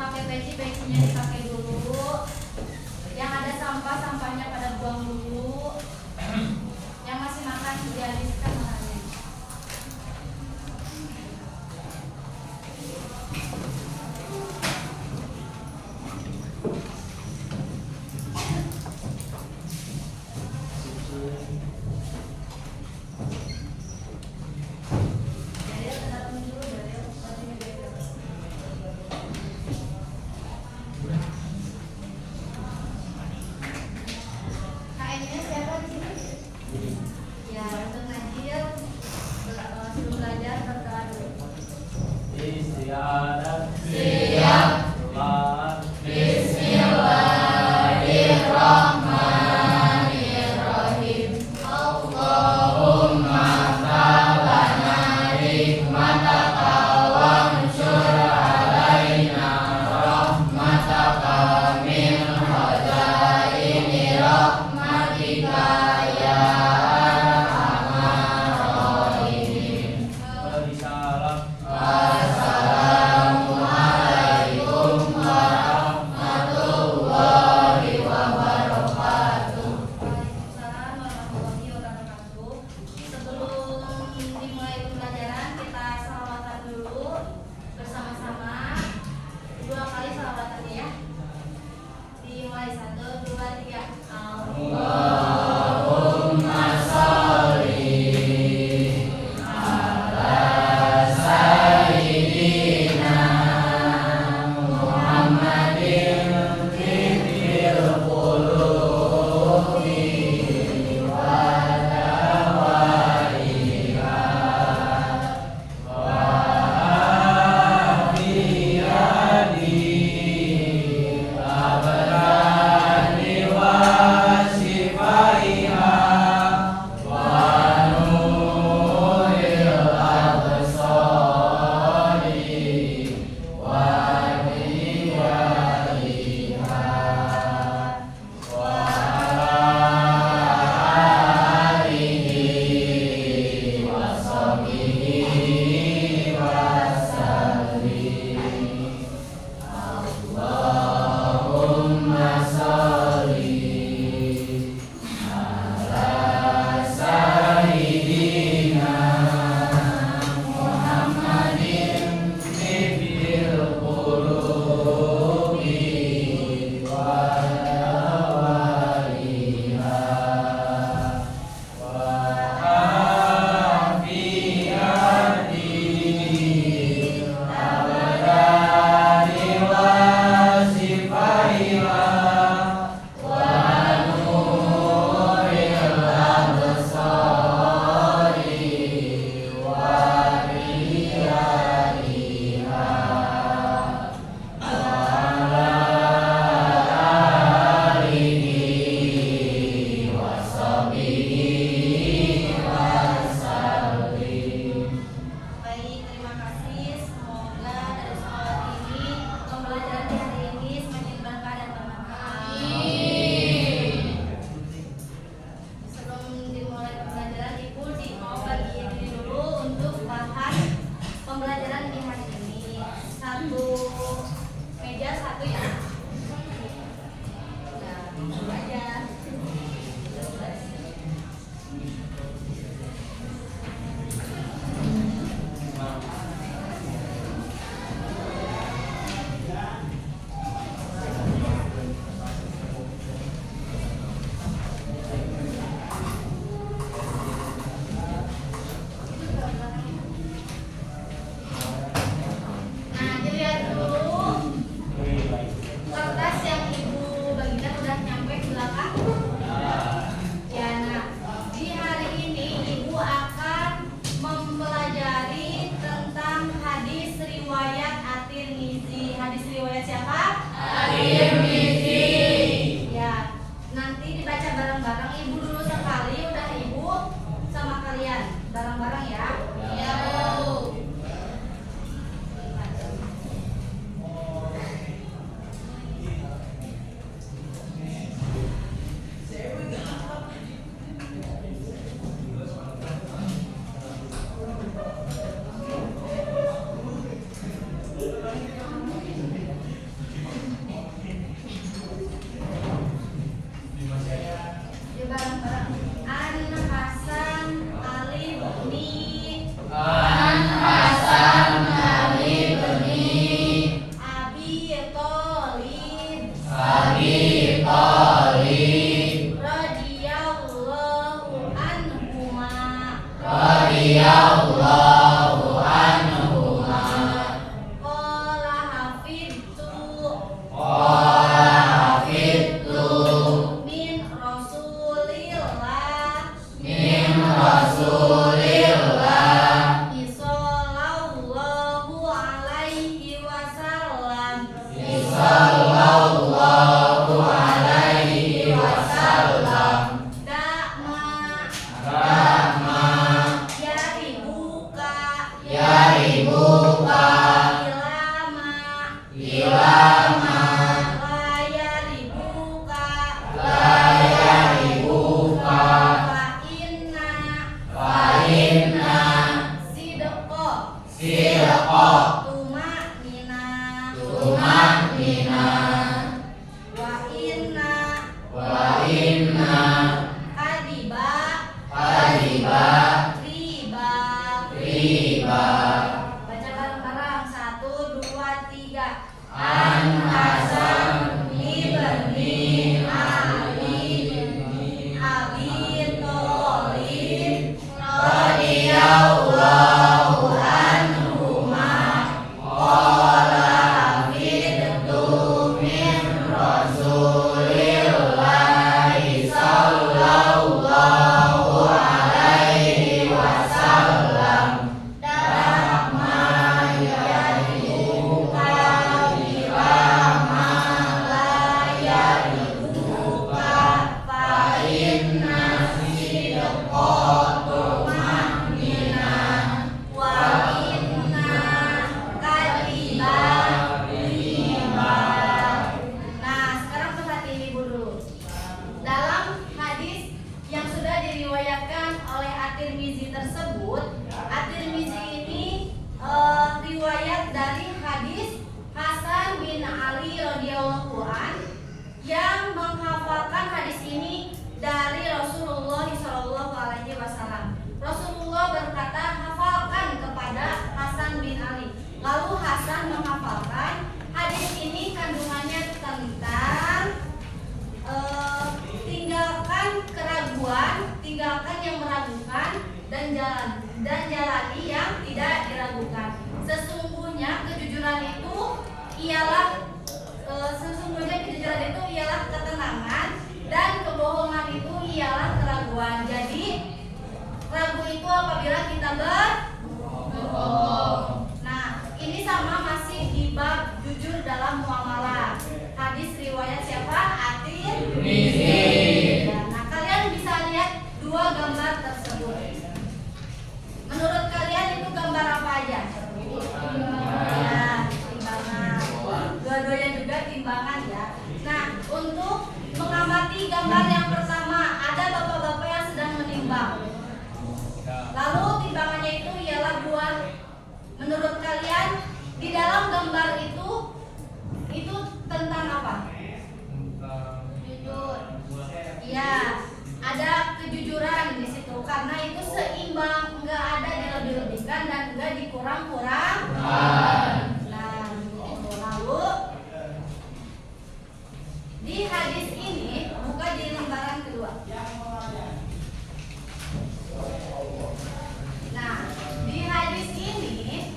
pakai peci, pecinya dipakai dulu. Yang ada sampah, sampahnya pada buang dulu. Yang masih makan dihabiskan makannya. Kak sallallahu alaihi wasallam. Da'ma yaribuka ilama la yaribuka fa inna sidqa tumanina wa inna kadiba riba. Baca bareng-bareng 1, 2, 3. An Hasan ibni Ali Abi Thalib radhiyallahu anhuma qala hafidtu min Rasulillahi sallallahu alaihi wasallam. Da'ma yaribuka ilama la yaribuka fa inna sidqa tumanina Wa inna kadiba riba. Nah, sekarang perhatiin ibu dulu. Dalam hadis yang sudah diriwayatkan oleh At-Tirmizi tersebut, At-Tirmizi ini riwayat dari hadis Hasan bin Ali radhiyallahu an yang menghafalkan hadis ini dari Rasulullah sallallahu alaihi wasallam. Rasulullah berkata, hafalkan kepada Hasan bin Ali. Lalu Hasan menghafalkan. Hadis ini kandungannya tentang tinggalkan keraguan, tinggalkan yang meragukan, dan jalani yang tidak diragukan. Sesungguhnya kejujuran itu ialah ketenangan, dan kebohongan itu ialah keraguan. Jadi ragu itu apabila kita berbohong. Nah, ini sama masih di bab jujur dalam muamalah. Hadis riwayat siapa? At-Tirmizi. Nah, kalian bisa lihat dua gambar tersebut. Menurut kalian itu gambar apa aja? Ya, timbangan. Dua-duanya juga timbangan ya. Nah, untuk mengamati gambar yang pertama, ada bapak-bapak yang sedang menimbang. Lalu timbangannya itu ialah buah. Menurut kalian di dalam gambar itu tentang apa? Jujur. Iya, ada kejujuran di situ karena itu seimbang, enggak ada dilebih-lebihkan dan enggak dikurang-kurangkan. Nah, gitu. Lalu di hadis ini buka di lembaran kedua. Nah, di hadis ini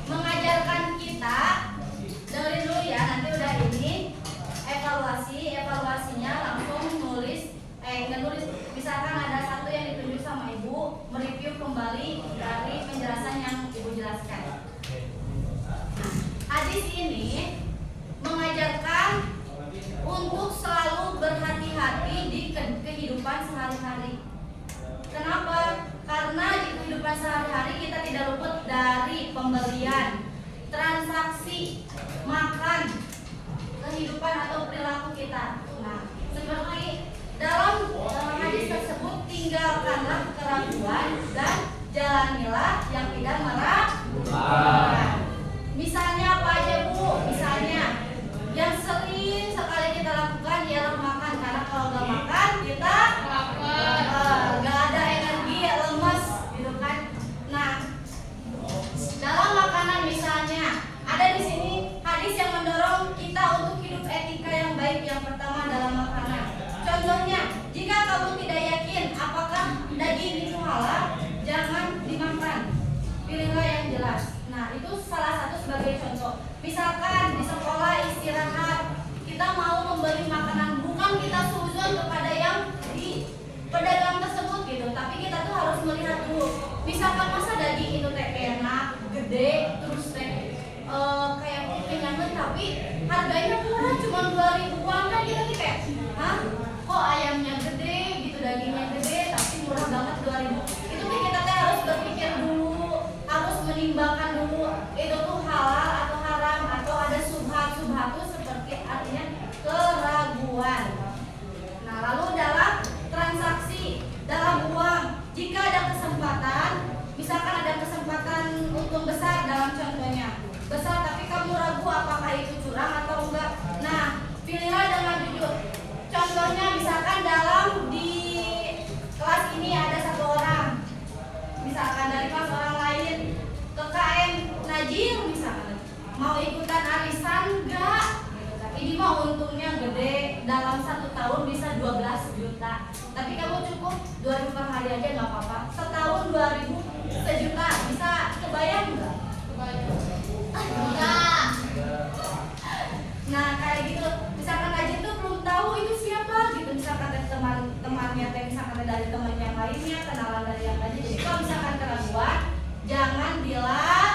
mengajarkan kita, dengerin dulu ya, nanti udah ini evaluasinya langsung nulis, misalkan ada satu yang ditunjuk sama ibu, mereview kembali dari penjelasan yang ibu jelaskan. Nah, hadis ini mengajarkan untuk selalu berhati-hati di kehidupan sehari-hari. Kenapa? Karena di kehidupan sehari-hari kita tidak luput dari pembelian, transaksi, makan, kehidupan atau perilaku kita. Nah, seperti dalam hadis tersebut, tinggalkanlah keraguan dan jalanilah yang tidak meragukan. Misalnya apa aja Bu? Misalnya yang sering sekali kita lakukan ialah makan, karena kalau nggak makan kita nggak ada energi, lemes, gitu kan? Nah, dalam makanan misalnya ada di sini hadis yang mendorong kita untuk hidup etika yang baik. Yang pertama dalam makanan. Contohnya, jika kamu tidak yakin apakah daging itu halal, jangan dimakan. Pilihlah yang jelas. Nah, itu salah satu sebagai contoh. Misalkan di sekolah istirahat, kita mau membeli makanan, bukan kita suzon kepada yang di pedagang tersebut gitu, tapi kita tuh harus melihat dulu. Misalkan masa daging itu teh enak, gede, terus teh kayak kenyangin tapi harganya murah cuma 2.000-an kan kita nih kayak, hah? Kok ayamnya gede gitu, dagingnya gede tapi murah banget 2.000. Itu nih kita teh harus berpikir dulu, harus menimbangkan dulu itu tuh halal atau haram atau ada subhat tuh seperti artinya keraguan. Nah, lalu dalam transaksi dalam uang, jika ada kesempatan, misalkan ada kesempatan untung besar dalam contohnya, besar tapi kamu ragu apakah itu curang atau enggak. Nah, pilihlah dengan jujur. Contohnya misalkan dalam di kelas ini ada satu orang, misalkan dari kelas orang lain ke KM Najil misalkan, mau ikutan arisan enggak? Ini mah untungnya gede, dalam 1 tahun bisa 12 juta. Tapi kamu cukup 2.000 per hari aja nggak apa-apa. Setahun 2.000, sejuta, bisa kebayang nggak? Enggak. Nah kayak gitu, misalkan aja tuh belum tahu itu siapa gitu. Misalkan dari teman-temannya, misalkan dari teman yang lainnya, kenalan dari yang lainnya. Jadi kalau misalkan keraguan, jangan dilakukan.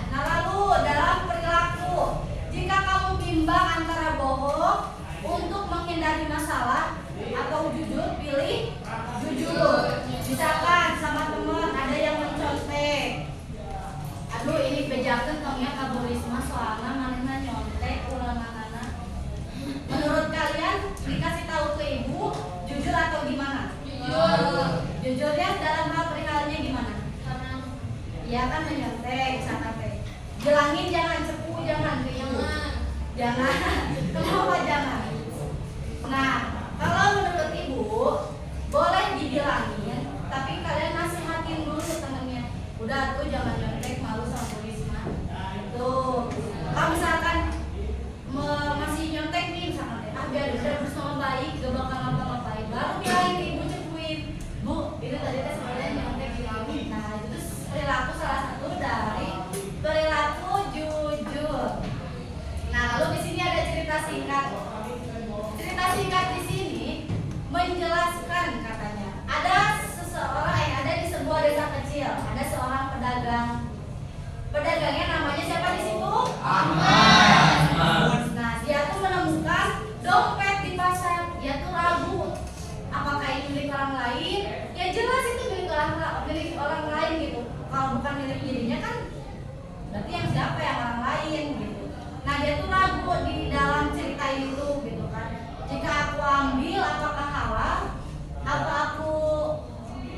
Nah lalu dalam perilaku, jika kamu bimbang antara bohong untuk menghindari masalah atau jujur, pilih jujur. Misalkan sama teman ada yang mencontek, aduh ini bejakeun tongnya ka Bu Risma soalna manehna nyontek ulanganana. Menurut kalian dikasih tahu ke ibu jujur atau gimana? Jujurnya dalam hal perihalnya gimana? Ya kan menyontek misalkan teh. Jelangin jangan, cepu jangan, jangan. Kenapa jangan? Nah, kalau menurut ibu boleh dibilangin, tapi kalian nasihatin dulu temennya. Udah tuh jangan nyontek, malu sama Bu Risma. Tuh, kalau misalkan masih nyontek nih misalkan, biar bersama baik, gak bakal ngapa-ngapain. Baru bilangin ke ibu, cepuin, Bu, itu tadi teh sebenarnya nyontek gini. Nah, itu tuh perilaku salah satu dari perilaku jujur. Nah, lalu di sini ada cerita singkat. Cerita singkat di sini menjelaskan katanya. Ada seseorang ada di sebuah desa kecil, ada seorang pedagang. Pedagangnya namanya siapa di situ? Ahmad. Nah, dia tuh menemukan dompet di pasar. Dia tuh ragu apakah ini milik orang lain. Ya jelas itu milik orang lain gitu. Kalau bukan milik dirinya kan berarti yang siapa, yang orang lain gitu. Nah dia tuh ragu di dalam cerita itu gitu kan. Jika aku ambil apakah halal? Apa aku?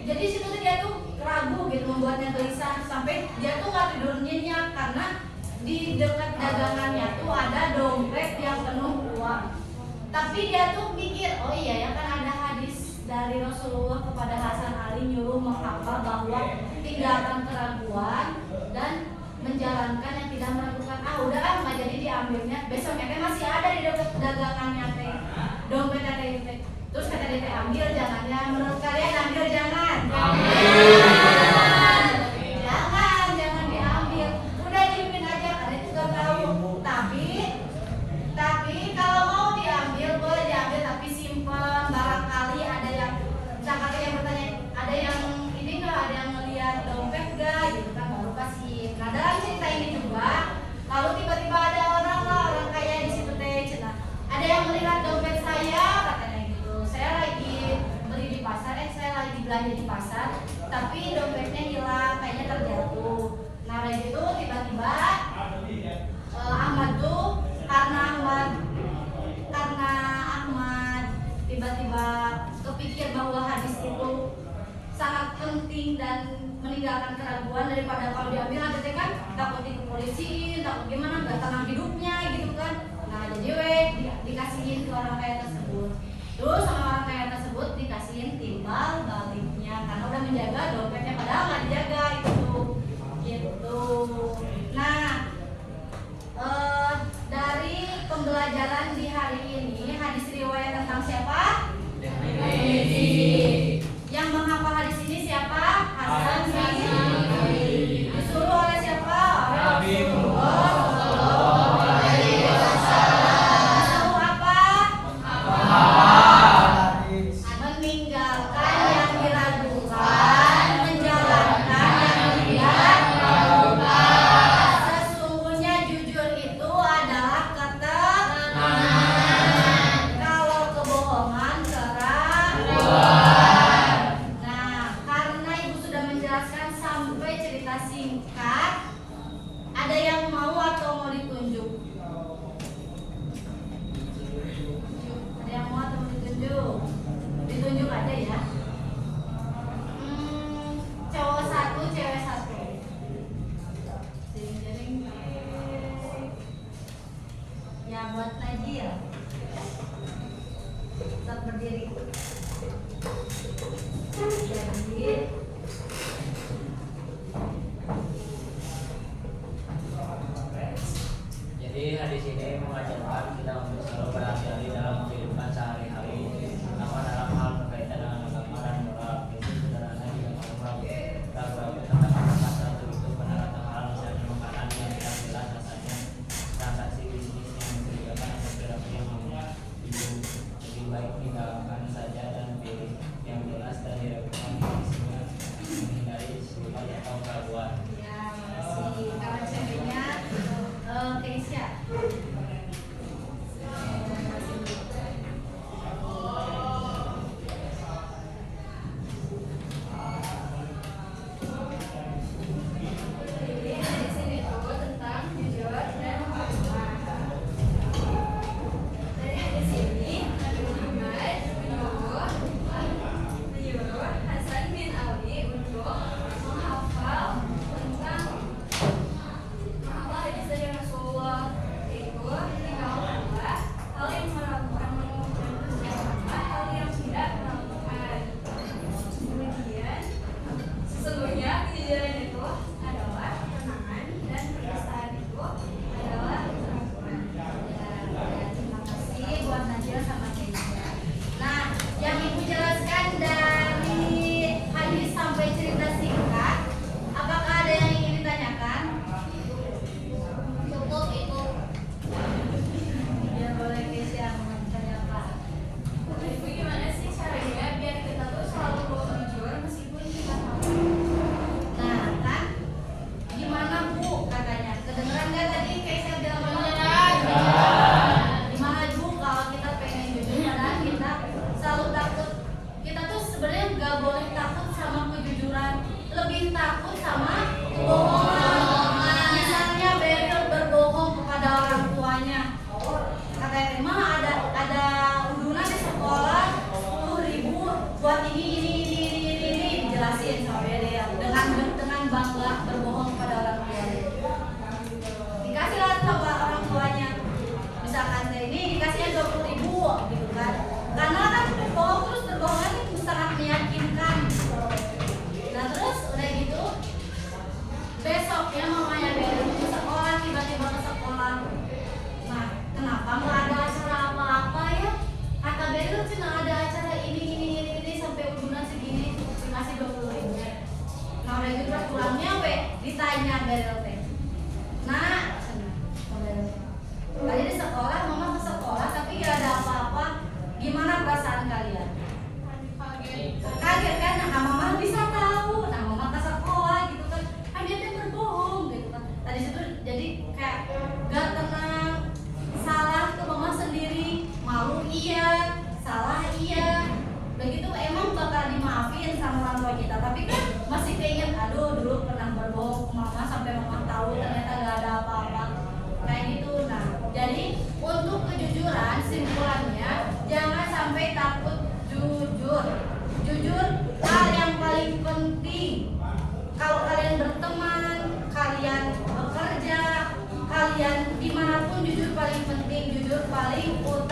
Jadi situ tuh dia tuh ragu gitu, membuatnya gelisah sampai dia tuh nggak tidur nyenyak karena di dekat dagangannya tuh ada dompet yang penuh uang. Tapi dia tuh mikir, oh iya ya kan ada hadis dari Rasulullah kepada Hasan Ali nyuruh menghafal bahwa tinggalkan keraguan dan menjalankan yang tidak meragukan. Udah nggak jadi diambilnya. Besoknya kan masih ada di dekat dagangannya teh dompetnya teh. Terus kata dia teh ambil jangan ya. Menurut kalian ambil jangan? Jangan diambil. Udah diemin aja karena itu gak tahu. Tapi kalau mau diambil boleh diambil tapi simpen. Barangkali ada yang misalkan yang bertanya ada yang ini nggak, ada yang ngeliat dompet nggak gitu kan, baru kasih. Nah dalam cerita ini juga lalu tiba-tiba ada orang kaya di situ teh cina. Ada yang melihat dompet saya katanya gitu. Saya lagi beli di pasar, saya lagi belanja di pasar, tapi dompetnya hilang, kayaknya terjatuh. Nah dari itu tiba-tiba Ahmad tuh karena Ahmad tiba-tiba kepikir bahwa hadis itu sangat penting dan meninggalkan keraguan daripada kalau diambil nanti kan takut dikepolisiin, takut gimana, nggak tenang hidupnya gitu kan. Nah jadi dikasihin ke orang kaya tersebut. Terus sama orang kaya tersebut dikasihin timbal baliknya karena udah menjaga dompetnya padahal nggak dijaga itu gitu. Nah dari pembelajaran di hari ini hadis riwayat tentang siapa? Yang menghafal hadis ini siapa? Hasan bin disuruh oleh siapa? Rasulullah sallallahu alaihi wasallam. Disuruh apa? Meninggalkan yang diragukan, menjalankan yang tidak diragukan. buat Najil. Tetap berdiri. Jadi hadis ini mengajarkan kita untuk selalu berhati-hati dalam kehidupan sehari-hari, terutama dalam hal berkaitan dengan agama dan moral. Itu sederhana juga ragu-ragu tentang apakah satu itu benar atau halal, misalnya makanan yang tidak jelas rasanya, transaksi bisnis yang mencurigakan atau perilaku yang hidup. Lebih baik tinggalkan saja dan pilih yang jelas dan diragukan bisnisnya, menghindari syubhat atau keraguan. Ya, makasih. Kalau ceweknya Keisha. Dimanapun jujur paling penting, jujur paling utama.